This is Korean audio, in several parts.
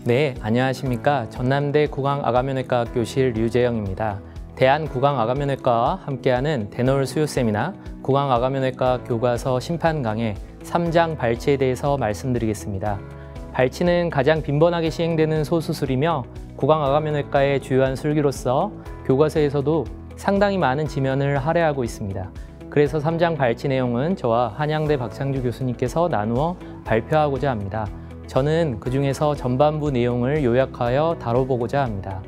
네, 안녕하십니까. 전남대 구강아가면외과 교실 류재영입니다. 대한구강아가면외과와 함께하는 대놀 수요 세미나 구강아가면외과 교과서 심판 강의 3장 발치에 대해서 말씀드리겠습니다. 발치는 가장 빈번하게 시행되는 소수술이며 구강아가면외과의 주요한 술기로서 교과서에서도 상당히 많은 지면을 할애하고 있습니다. 그래서 3장 발치 내용은 저와 한양대 박창주 교수님께서 나누어 발표하고자 합니다. 저는 그중에서 전반부 내용을 요약하여 다뤄보고자 합니다.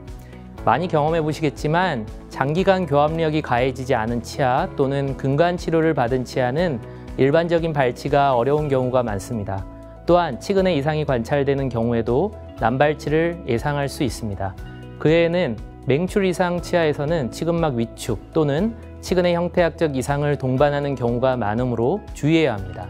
많이 경험해 보시겠지만 장기간 교합력이 가해지지 않은 치아 또는 근관 치료를 받은 치아는 일반적인 발치가 어려운 경우가 많습니다. 또한 치근의 이상이 관찰되는 경우에도 난발치를 예상할 수 있습니다. 그 외에는 맹출 이상 치아에서는 치근막 위축 또는 치근의 형태학적 이상을 동반하는 경우가 많으므로 주의해야 합니다.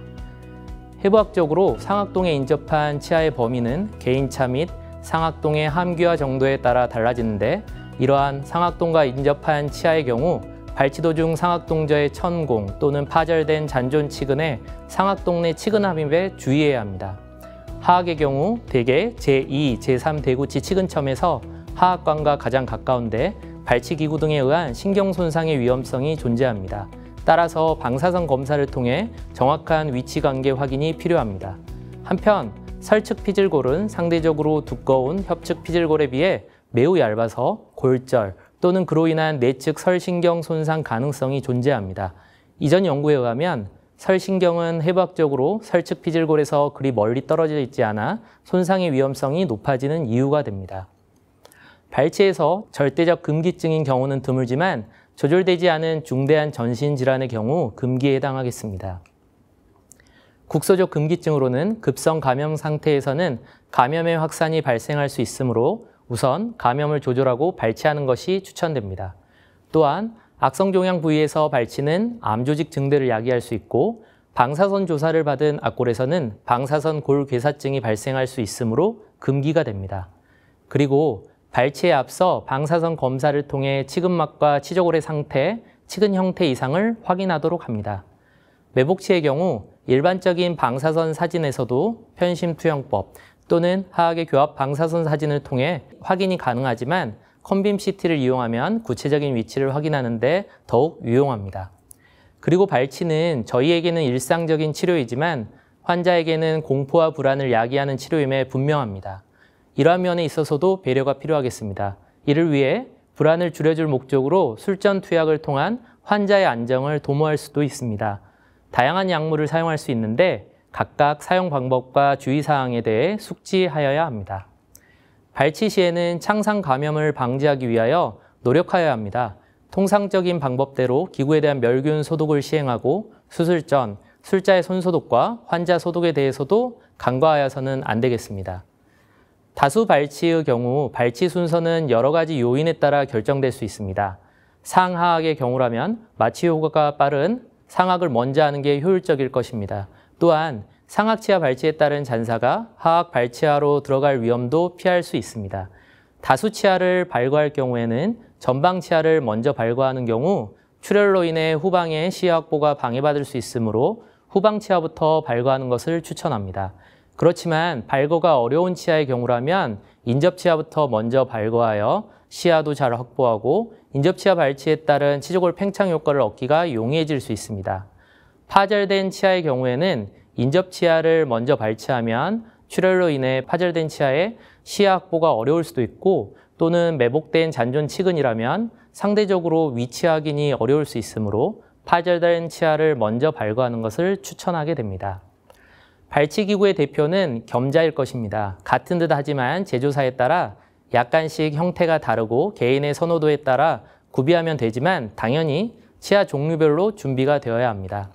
해부학적으로 상악동에 인접한 치아의 범위는 개인차 및 상악동의 함귀화 정도에 따라 달라지는데, 이러한 상악동과 인접한 치아의 경우 발치 도중 상악동저의 천공 또는 파절된 잔존 치근의 상악동 내 치근 함입에 주의해야 합니다. 하악의 경우 대개 제2, 제3 대구치 치근점에서 하악관과 가장 가까운데 발치기구 등에 의한 신경 손상의 위험성이 존재합니다. 따라서 방사선 검사를 통해 정확한 위치 관계 확인이 필요합니다. 한편 설측 피질골은 상대적으로 두꺼운 협측 피질골에 비해 매우 얇아서 골절 또는 그로 인한 내측 설신경 손상 가능성이 존재합니다. 이전 연구에 의하면 설신경은 해부학적으로 설측 피질골에서 그리 멀리 떨어져 있지 않아 손상의 위험성이 높아지는 이유가 됩니다. 발치에서 절대적 금기증인 경우는 드물지만 조절되지 않은 중대한 전신질환의 경우 금기에 해당하겠습니다. 국소적 금기증으로는 급성 감염 상태에서는 감염의 확산이 발생할 수 있으므로 우선 감염을 조절하고 발치하는 것이 추천됩니다. 또한 악성종양 부위에서 발치는 암조직 증대를 야기할 수 있고, 방사선 조사를 받은 악골에서는 방사선 골괴사증이 발생할 수 있으므로 금기가 됩니다. 그리고 발치에 앞서 방사선 검사를 통해 치근막과 치조골의 상태, 치근 형태 이상을 확인하도록 합니다. 매복치의 경우 일반적인 방사선 사진에서도 편심투영법 또는 하악의 교합 방사선 사진을 통해 확인이 가능하지만 컴빔 CT를 이용하면 구체적인 위치를 확인하는 데 더욱 유용합니다. 그리고 발치는 저희에게는 일상적인 치료이지만 환자에게는 공포와 불안을 야기하는 치료임에 분명합니다. 이러한 면에 있어서도 배려가 필요하겠습니다. 이를 위해 불안을 줄여줄 목적으로 술전 투약을 통한 환자의 안정을 도모할 수도 있습니다. 다양한 약물을 사용할 수 있는데 각각 사용 방법과 주의사항에 대해 숙지하여야 합니다. 발치 시에는 창상 감염을 방지하기 위하여 노력하여야 합니다. 통상적인 방법대로 기구에 대한 멸균 소독을 시행하고 수술 전 술자의 손소독과 환자 소독에 대해서도 간과하여서는 안 되겠습니다. 다수 발치의 경우 발치 순서는 여러 가지 요인에 따라 결정될 수 있습니다. 상하악의 경우라면 마취 효과가 빠른 상악을 먼저 하는 게 효율적일 것입니다. 또한 상악치아 발치에 따른 잔사가 하악 발치아로 들어갈 위험도 피할 수 있습니다. 다수 치아를 발과할 경우에는 전방 치아를 먼저 발과하는 경우 출혈로 인해 후방의 시야 확보가 방해받을 수 있으므로 후방 치아부터 발과하는 것을 추천합니다. 그렇지만 발거가 어려운 치아의 경우라면 인접치아부터 먼저 발거하여 시야도 잘 확보하고 인접치아 발치에 따른 치조골 팽창 효과를 얻기가 용이해질 수 있습니다. 파절된 치아의 경우에는 인접치아를 먼저 발치하면 출혈로 인해 파절된 치아에 시야 확보가 어려울 수도 있고, 또는 매복된 잔존 치근이라면 상대적으로 위치 확인이 어려울 수 있으므로 파절된 치아를 먼저 발거하는 것을 추천하게 됩니다. 발치기구의 대표는 겸자일 것입니다. 같은 듯 하지만 제조사에 따라 약간씩 형태가 다르고 개인의 선호도에 따라 구비하면 되지만 당연히 치아 종류별로 준비가 되어야 합니다.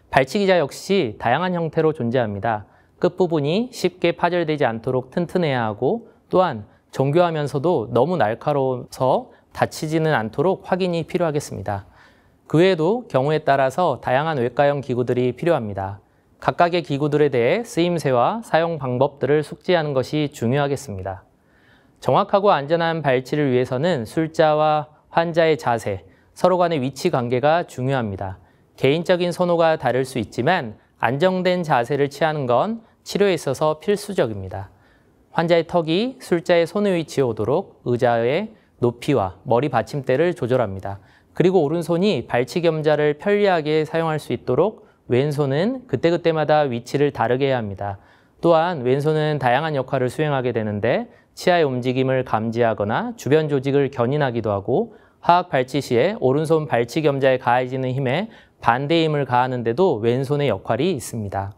발치기자 역시 다양한 형태로 존재합니다. 끝부분이 쉽게 파절되지 않도록 튼튼해야 하고, 또한 정교하면서도 너무 날카로워서 다치지는 않도록 확인이 필요하겠습니다. 그 외에도 경우에 따라서 다양한 외과형 기구들이 필요합니다. 각각의 기구들에 대해 쓰임새와 사용 방법들을 숙지하는 것이 중요하겠습니다. 정확하고 안전한 발치를 위해서는 술자와 환자의 자세, 서로 간의 위치 관계가 중요합니다. 개인적인 선호가 다를 수 있지만 안정된 자세를 취하는 건 치료에 있어서 필수적입니다. 환자의 턱이 술자의 손의 위치에 오도록 의자의 높이와 머리 받침대를 조절합니다. 그리고 오른손이 발치겸자를 편리하게 사용할 수 있도록 왼손은 그때그때마다 위치를 다르게 해야 합니다. 또한 왼손은 다양한 역할을 수행하게 되는데 치아의 움직임을 감지하거나 주변 조직을 견인하기도 하고 하악 발치 시에 오른손 발치겸자에 가해지는 힘에 반대 힘을 가하는데도 왼손의 역할이 있습니다.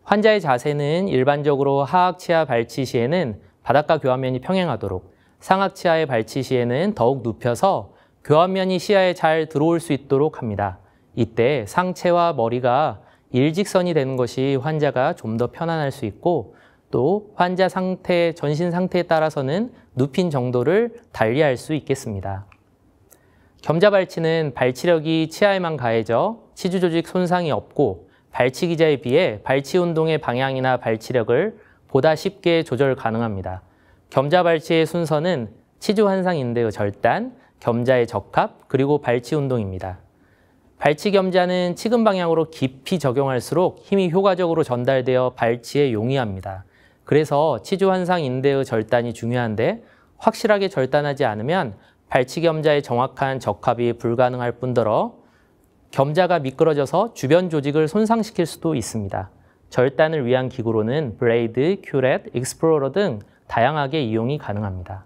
환자의 자세는 일반적으로 하악 치아 발치 시에는 바닥과 교환면이 평행하도록, 상악 치아의 발치 시에는 더욱 눕혀서 교환면이 시야에 잘 들어올 수 있도록 합니다. 이때 상체와 머리가 일직선이 되는 것이 환자가 좀 더 편안할 수 있고 또 환자 상태, 전신 상태에 따라서는 눕힌 정도를 달리할 수 있겠습니다. 겸자 발치는 발치력이 치아에만 가해져 치주 조직 손상이 없고 발치 기자에 비해 발치 운동의 방향이나 발치력을 보다 쉽게 조절 가능합니다. 겸자 발치의 순서는 치주 환상 인대의 절단, 겸자의 적합, 그리고 발치 운동입니다. 발치 겸자는 치근 방향으로 깊이 적용할수록 힘이 효과적으로 전달되어 발치에 용이합니다. 그래서 치주 환상 인대의 절단이 중요한데 확실하게 절단하지 않으면 발치 겸자의 정확한 적합이 불가능할 뿐더러 겸자가 미끄러져서 주변 조직을 손상시킬 수도 있습니다. 절단을 위한 기구로는 블레이드, 큐렛, 익스플로러 등 다양하게 이용이 가능합니다.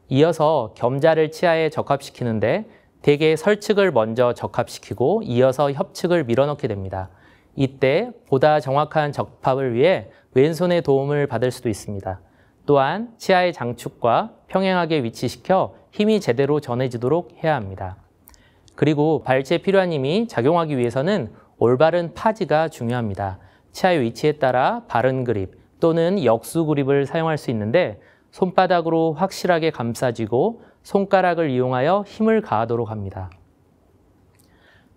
이어서 겸자를 치아에 적합시키는데 대개 설측을 먼저 적합시키고 이어서 협측을 밀어넣게 됩니다. 이때 보다 정확한 적합을 위해 왼손의 도움을 받을 수도 있습니다. 또한 치아의 장축과 평행하게 위치시켜 힘이 제대로 전해지도록 해야 합니다. 그리고 발치에 필요한 힘이 작용하기 위해서는 올바른 파지가 중요합니다. 치아의 위치에 따라 바른 그립 또는 역수 그립을 사용할 수 있는데 손바닥으로 확실하게 감싸지고 손가락을 이용하여 힘을 가하도록 합니다.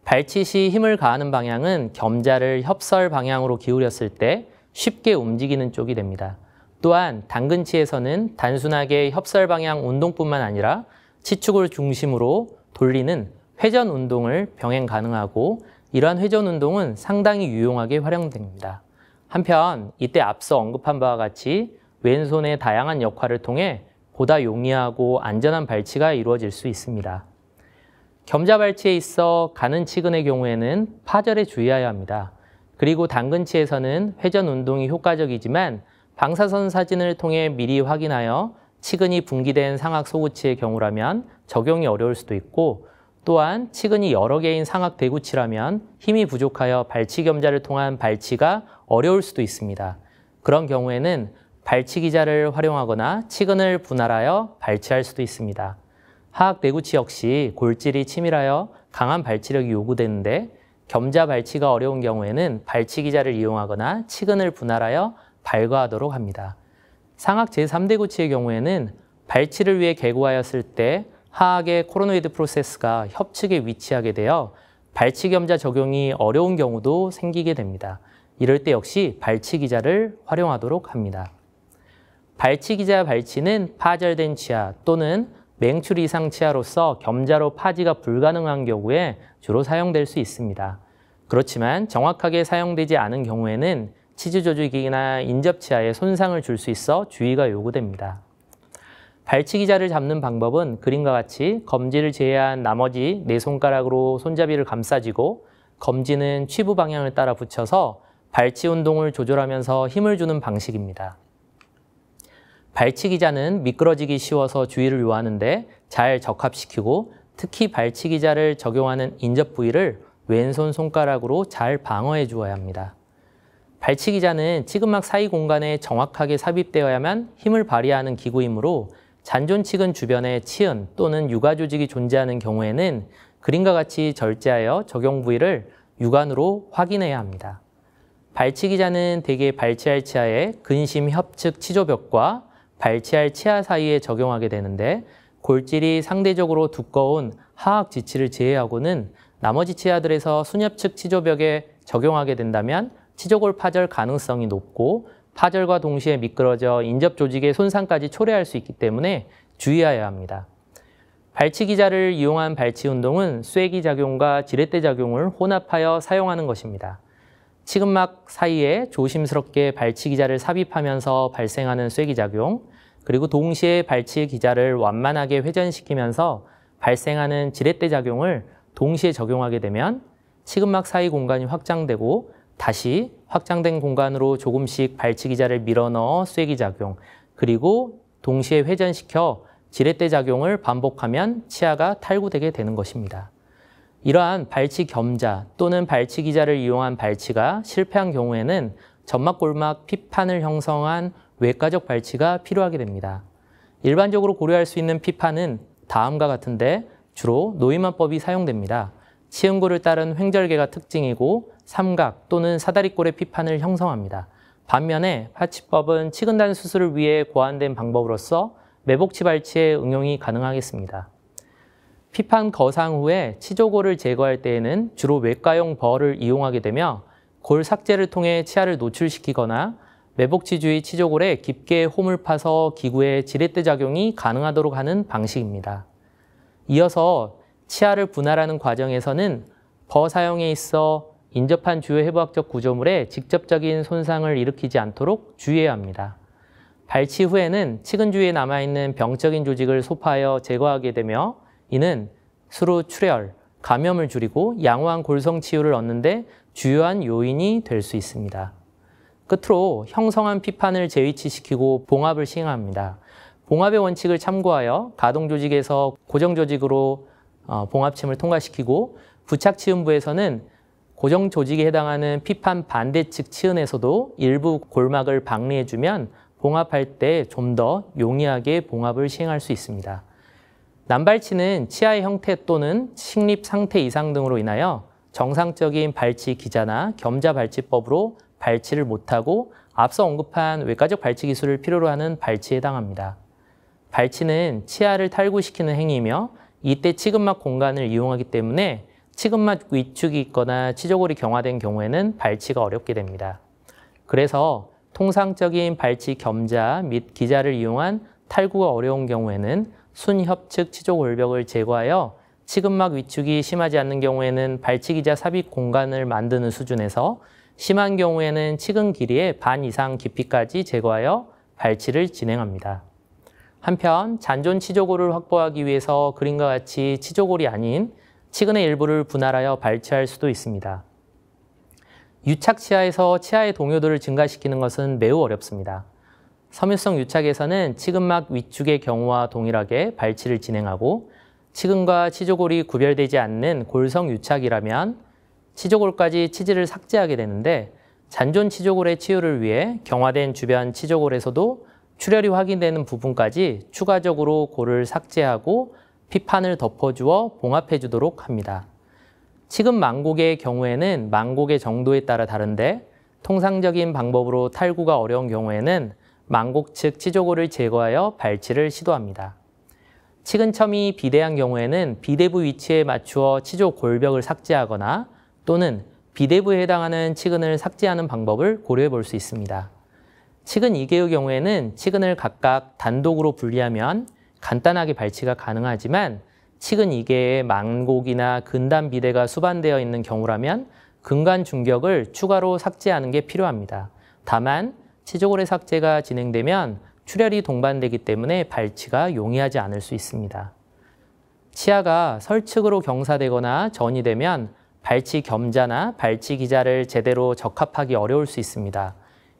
발치 시 힘을 가하는 방향은 겸자를 협설 방향으로 기울였을 때 쉽게 움직이는 쪽이 됩니다. 또한 당근치에서는 단순하게 협설 방향 운동뿐만 아니라 치축을 중심으로 돌리는 회전 운동을 병행 가능하고 이러한 회전 운동은 상당히 유용하게 활용됩니다. 한편 이때 앞서 언급한 바와 같이 왼손의 다양한 역할을 통해 보다 용이하고 안전한 발치가 이루어질 수 있습니다. 겸자 발치에 있어 가는 치근의 경우에는 파절에 주의해야 합니다. 그리고 당근치에서는 회전 운동이 효과적이지만 방사선 사진을 통해 미리 확인하여 치근이 분기된 상악 소구치의 경우라면 적용이 어려울 수도 있고 또한 치근이 여러 개인 상악 대구치라면 힘이 부족하여 발치 겸자를 통한 발치가 어려울 수도 있습니다. 그런 경우에는 발치 기자를 활용하거나 치근을 분할하여 발치할 수도 있습니다. 하악 내구치 역시 골질이 치밀하여 강한 발치력이 요구되는데 겸자 발치가 어려운 경우에는 발치 기자를 이용하거나 치근을 분할하여 발과하도록 합니다. 상악 제3대구치의 경우에는 발치를 위해 개구하였을 때 하악의 코로노이드 프로세스가 협측에 위치하게 되어 발치 겸자 적용이 어려운 경우도 생기게 됩니다. 이럴 때 역시 발치 기자를 활용하도록 합니다. 발치 기자 발치는 파절된 치아 또는 맹출 이상 치아로서 겸자로 파지가 불가능한 경우에 주로 사용될 수 있습니다. 그렇지만 정확하게 사용되지 않은 경우에는 치주 조직이나 인접 치아에 손상을 줄 수 있어 주의가 요구됩니다. 발치 기자를 잡는 방법은 그림과 같이 검지를 제외한 나머지 네 손가락으로 손잡이를 감싸쥐고 검지는 취부 방향을 따라 붙여서 발치 운동을 조절하면서 힘을 주는 방식입니다. 발치 기자는 미끄러지기 쉬워서 주의를 요하는데 잘 적합시키고 특히 발치 기자를 적용하는 인접 부위를 왼손 손가락으로 잘 방어해 주어야 합니다. 발치 기자는 치근막 사이 공간에 정확하게 삽입되어야만 힘을 발휘하는 기구이므로 잔존치근 주변에 치은 또는 유가 조직이 존재하는 경우에는 그림과 같이 절제하여 적용 부위를 육안으로 확인해야 합니다. 발치 기자는 대개 발치할 치아의 근심 협측 치조벽과 발치할 치아 사이에 적용하게 되는데 골질이 상대적으로 두꺼운 하악 지치를 제외하고는 나머지 치아들에서 순협측 치조벽에 적용하게 된다면 치조골 파절 가능성이 높고 파절과 동시에 미끄러져 인접 조직의 손상까지 초래할 수 있기 때문에 주의해야 합니다. 발치 기자를 이용한 발치 운동은 쐐기 작용과 지렛대 작용을 혼합하여 사용하는 것입니다. 치근막 사이에 조심스럽게 발치 기자를 삽입하면서 발생하는 쐐기작용, 그리고 동시에 발치 기자를 완만하게 회전시키면서 발생하는 지렛대 작용을 동시에 적용하게 되면 치근막 사이 공간이 확장되고 다시 확장된 공간으로 조금씩 발치 기자를 밀어넣어 쐐기작용, 그리고 동시에 회전시켜 지렛대 작용을 반복하면 치아가 탈구되게 되는 것입니다. 이러한 발치 겸자 또는 발치 기자를 이용한 발치가 실패한 경우에는 점막골막 피판을 형성한 외과적 발치가 필요하게 됩니다. 일반적으로 고려할 수 있는 피판은 다음과 같은데 주로 노이만법이 사용됩니다. 치은골을 따른 횡절개가 특징이고 삼각 또는 사다리꼴의 피판을 형성합니다. 반면에 파치법은 치근단 수술을 위해 고안된 방법으로서 매복치 발치에 응용이 가능하겠습니다. 피판 거상 후에 치조골을 제거할 때에는 주로 외과용 벌을 이용하게 되며 골 삭제를 통해 치아를 노출시키거나 매복치 주위 치조골에 깊게 홈을 파서 기구의 지렛대 작용이 가능하도록 하는 방식입니다. 이어서 치아를 분할하는 과정에서는 벌 사용에 있어 인접한 주요 해부학적 구조물에 직접적인 손상을 일으키지 않도록 주의해야 합니다. 발치 후에는 치근 주위에 남아있는 병적인 조직을 소파하여 제거하게 되며 이는 수루 출혈, 감염을 줄이고 양호한 골성 치유를 얻는 데 주요한 요인이 될 수 있습니다. 끝으로 형성한 피판을 재위치시키고 봉합을 시행합니다. 봉합의 원칙을 참고하여 가동 조직에서 고정 조직으로 봉합침을 통과시키고 부착 치은부에서는 고정 조직에 해당하는 피판 반대측 치은에서도 일부 골막을 박리해주면 봉합할 때 좀 더 용이하게 봉합을 시행할 수 있습니다. 난발치는 치아의 형태 또는 식립 상태 이상 등으로 인하여 정상적인 발치 기자나 겸자 발치법으로 발치를 못하고 앞서 언급한 외과적 발치 기술을 필요로 하는 발치에 해당합니다. 발치는 치아를 탈구시키는 행위이며 이때 치근막 공간을 이용하기 때문에 치근막 위축이 있거나 치조골이 경화된 경우에는 발치가 어렵게 됩니다. 그래서 통상적인 발치 겸자 및 기자를 이용한 탈구가 어려운 경우에는 순협측 치조골벽을 제거하여 치근막 위축이 심하지 않는 경우에는 발치 기자 삽입 공간을 만드는 수준에서 심한 경우에는 치근 길이의 반 이상 깊이까지 제거하여 발치를 진행합니다. 한편 잔존 치조골을 확보하기 위해서 그림과 같이 치조골이 아닌 치근의 일부를 분할하여 발치할 수도 있습니다. 유착 치아에서 치아의 동요도를 증가시키는 것은 매우 어렵습니다. 섬유성 유착에서는 치근막 위축의 경우와 동일하게 발치를 진행하고 치근과 치조골이 구별되지 않는 골성 유착이라면 치조골까지 치질을 삭제하게 되는데 잔존 치조골의 치유를 위해 경화된 주변 치조골에서도 출혈이 확인되는 부분까지 추가적으로 골을 삭제하고 피판을 덮어주어 봉합해 주도록 합니다. 치근 망곡의 경우에는 망곡의 정도에 따라 다른데 통상적인 방법으로 탈구가 어려운 경우에는 망곡 측 치조골을 제거하여 발치를 시도합니다. 치근첨이 비대한 경우에는 비대부 위치에 맞추어 치조 골벽을 삭제하거나 또는 비대부에 해당하는 치근을 삭제하는 방법을 고려해 볼 수 있습니다. 치근 2개의 경우에는 치근을 각각 단독으로 분리하면 간단하게 발치가 가능하지만 치근 2개의 망곡이나 근단 비대가 수반되어 있는 경우라면 근간 중격을 추가로 삭제하는 게 필요합니다. 다만 치조골의 삭제가 진행되면 출혈이 동반되기 때문에 발치가 용이하지 않을 수 있습니다. 치아가 설측으로 경사되거나 전이 되면 발치 겸자나 발치 기자를 제대로 적합하기 어려울 수 있습니다.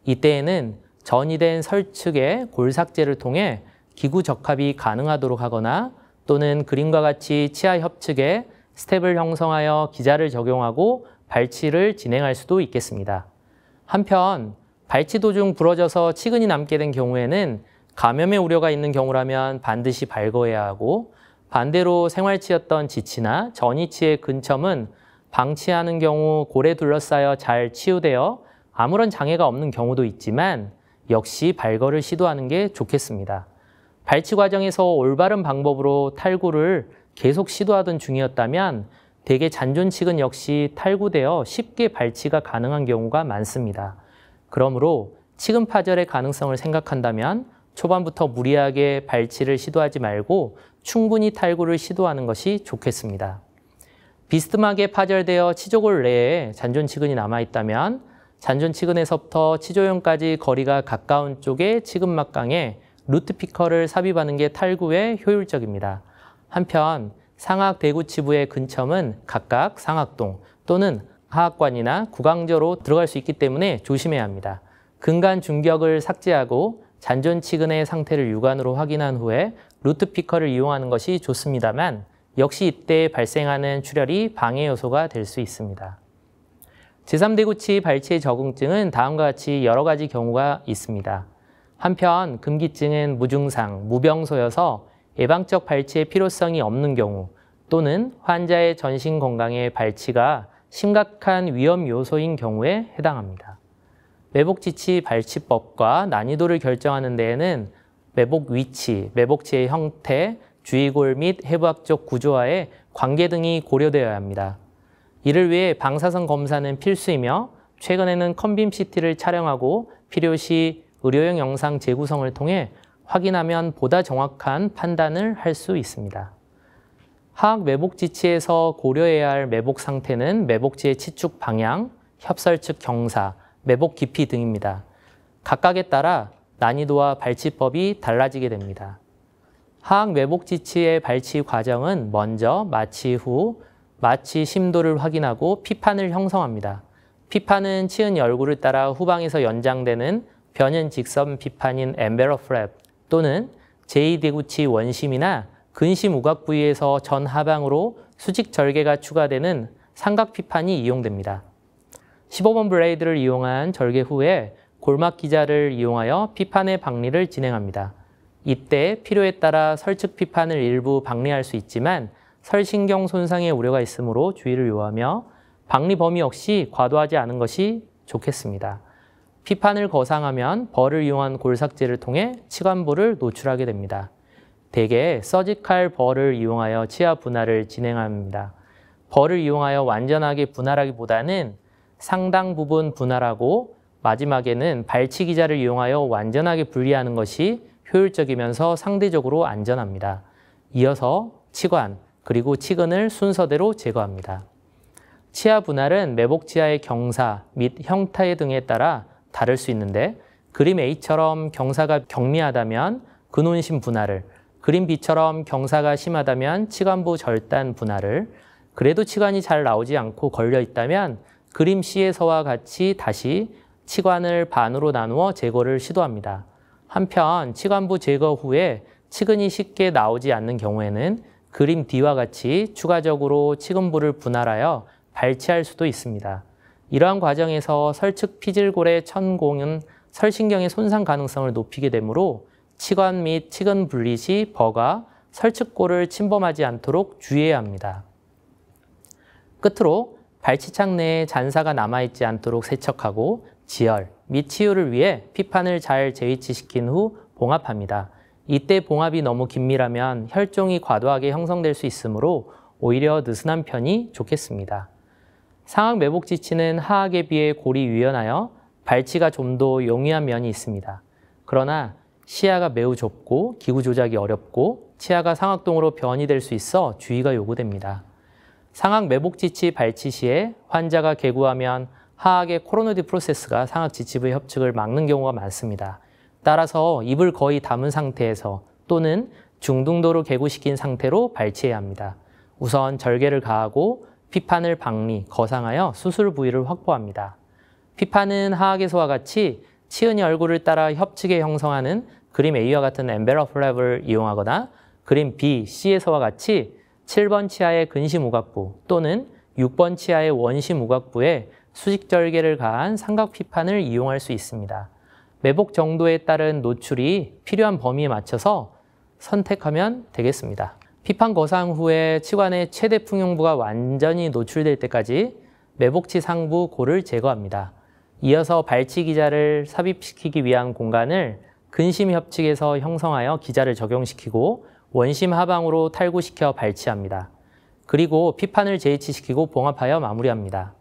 이때에는 전이 된 설측의 골 삭제를 통해 기구 적합이 가능하도록 하거나 또는 그림과 같이 치아 협측에 스텝을 형성하여 기자를 적용하고 발치를 진행할 수도 있겠습니다. 한편 발치 도중 부러져서 치근이 남게 된 경우에는 감염의 우려가 있는 경우라면 반드시 발거해야 하고 반대로 생활치였던 지치나 전이치의 근첨은 방치하는 경우 골에 둘러싸여 잘 치유되어 아무런 장애가 없는 경우도 있지만 역시 발거를 시도하는 게 좋겠습니다. 발치 과정에서 올바른 방법으로 탈구를 계속 시도하던 중이었다면 대개 잔존치근 역시 탈구되어 쉽게 발치가 가능한 경우가 많습니다. 그러므로 치근 파절의 가능성을 생각한다면 초반부터 무리하게 발치를 시도하지 말고 충분히 탈구를 시도하는 것이 좋겠습니다. 비스듬하게 파절되어 치조골 내에 잔존치근이 남아있다면 잔존치근에서부터 치조연까지 거리가 가까운 쪽의 치근막강에 루트피커를 삽입하는 게 탈구에 효율적입니다. 한편 상악 대구치부의 근첨은 각각 상악동 또는 하악관이나 구강저로 들어갈 수 있기 때문에 조심해야 합니다. 근간 중격을 삭제하고 잔존치근의 상태를 육안으로 확인한 후에 루트피커를 이용하는 것이 좋습니다만 역시 이때 발생하는 출혈이 방해 요소가 될 수 있습니다. 제3대구치 발치의 적응증은 다음과 같이 여러 가지 경우가 있습니다. 한편 금기증은 무증상, 무병소여서 예방적 발치의 필요성이 없는 경우 또는 환자의 전신 건강에 발치가 심각한 위험 요소인 경우에 해당합니다. 매복지치 발치법과 난이도를 결정하는 데에는 매복 위치, 매복치의 형태, 주의골 및 해부학적 구조와의 관계 등이 고려되어야 합니다. 이를 위해 방사선 검사는 필수이며 최근에는 컴빔 CT를 촬영하고 필요시 의료용 영상 재구성을 통해 확인하면 보다 정확한 판단을 할 수 있습니다. 하악 매복지치에서 고려해야 할 매복 상태는 매복지의 치축 방향, 협설 측 경사, 매복 깊이 등입니다. 각각에 따라 난이도와 발치법이 달라지게 됩니다. 하악 매복지치의 발치 과정은 먼저 마취 후 마취 심도를 확인하고 피판을 형성합니다. 피판은 치은 열구를 따라 후방에서 연장되는 변연 직선 피판인 엔베러프 랩 또는 제2대구치 원심이나 근심 우각 부위에서 전하방으로 수직 절개가 추가되는 삼각 피판이 이용됩니다. 15번 블레이드를 이용한 절개 후에 골막 기자를 이용하여 피판의 박리를 진행합니다. 이때 필요에 따라 설측 피판을 일부 박리할 수 있지만 설신경 손상의 우려가 있으므로 주의를 요하며 박리 범위 역시 과도하지 않은 것이 좋겠습니다. 피판을 거상하면 벌을 이용한 골삭제를 통해 치관부를 노출하게 됩니다. 대개 서지칼 벌을 이용하여 치아 분할을 진행합니다. 벌을 이용하여 완전하게 분할하기보다는 상당 부분 분할하고 마지막에는 발치 기자를 이용하여 완전하게 분리하는 것이 효율적이면서 상대적으로 안전합니다. 이어서 치관, 그리고 치근을 순서대로 제거합니다. 치아 분할은 매복 치아의 경사 및 형태 등에 따라 다를 수 있는데 그림 A처럼 경사가 경미하다면 근원심 분할을, 그림 B처럼 경사가 심하다면 치관부 절단 분할을, 그래도 치관이 잘 나오지 않고 걸려 있다면 그림 C에서와 같이 다시 치관을 반으로 나누어 제거를 시도합니다. 한편 치관부 제거 후에 치근이 쉽게 나오지 않는 경우에는 그림 D와 같이 추가적으로 치근부를 분할하여 발치할 수도 있습니다. 이러한 과정에서 설측 피질골의 천공은 설신경의 손상 가능성을 높이게 되므로 치관 및 치근 분리 시 버가 설측골을 침범하지 않도록 주의해야 합니다. 끝으로 발치창 내에 잔사가 남아있지 않도록 세척하고 지혈 및 치유를 위해 피판을 잘 재위치시킨 후 봉합합니다. 이때 봉합이 너무 긴밀하면 혈종이 과도하게 형성될 수 있으므로 오히려 느슨한 편이 좋겠습니다. 상악 매복지치는 하악에 비해 골이 유연하여 발치가 좀 더 용이한 면이 있습니다. 그러나 시야가 매우 좁고 기구 조작이 어렵고 치아가 상악동으로 변이 될 수 있어 주의가 요구됩니다. 상악 매복지치 발치 시에 환자가 개구하면 하악의 코로노이드 프로세스가 상악 지치부의 협측을 막는 경우가 많습니다. 따라서 입을 거의 담은 상태에서 또는 중등도로 개구시킨 상태로 발치해야 합니다. 우선 절개를 가하고 피판을 박리, 거상하여 수술 부위를 확보합니다. 피판은 하악에서와 같이 치은이 얼굴을 따라 협측에 형성하는 그림 A와 같은 엔베러프 랩을 이용하거나 그림 B, C에서와 같이 7번 치아의 근심 우각부 또는 6번 치아의 원심 우각부에 수직 절개를 가한 삼각 피판을 이용할 수 있습니다. 매복 정도에 따른 노출이 필요한 범위에 맞춰서 선택하면 되겠습니다. 피판 거상 후에 치관의 최대 풍용부가 완전히 노출될 때까지 매복치 상부 골을 제거합니다. 이어서 발치 기자를 삽입시키기 위한 공간을 근심 협측에서 형성하여 기자를 적용시키고 원심 하방으로 탈구시켜 발치합니다. 그리고 피판을 재위치시키고 봉합하여 마무리합니다.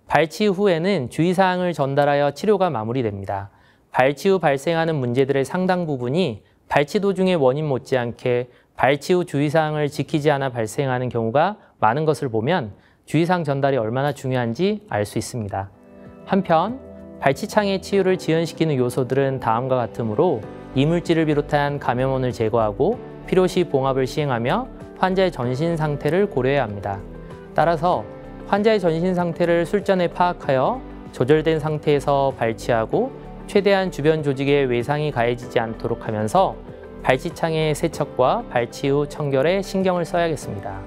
발치 후에는 주의사항을 전달하여 치료가 마무리됩니다. 발치 후 발생하는 문제들의 상당 부분이 발치 도중의 원인 못지않게 발치 후 주의사항을 지키지 않아 발생하는 경우가 많은 것을 보면 주의사항 전달이 얼마나 중요한지 알 수 있습니다. 한편 발치창의 치유를 지연시키는 요소들은 다음과 같으므로 이물질을 비롯한 감염원을 제거하고 필요시 봉합을 시행하며 환자의 전신 상태를 고려해야 합니다. 따라서 환자의 전신 상태를 술전에 파악하여 조절된 상태에서 발치하고 최대한 주변 조직에 외상이 가해지지 않도록 하면서 발치창의 세척과 발치 후 청결에 신경을 써야겠습니다.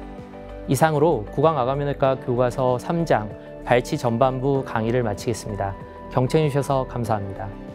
이상으로 구강아가면외과 교과서 3장 발치 전반부 강의를 마치겠습니다. 경청해 주셔서 감사합니다.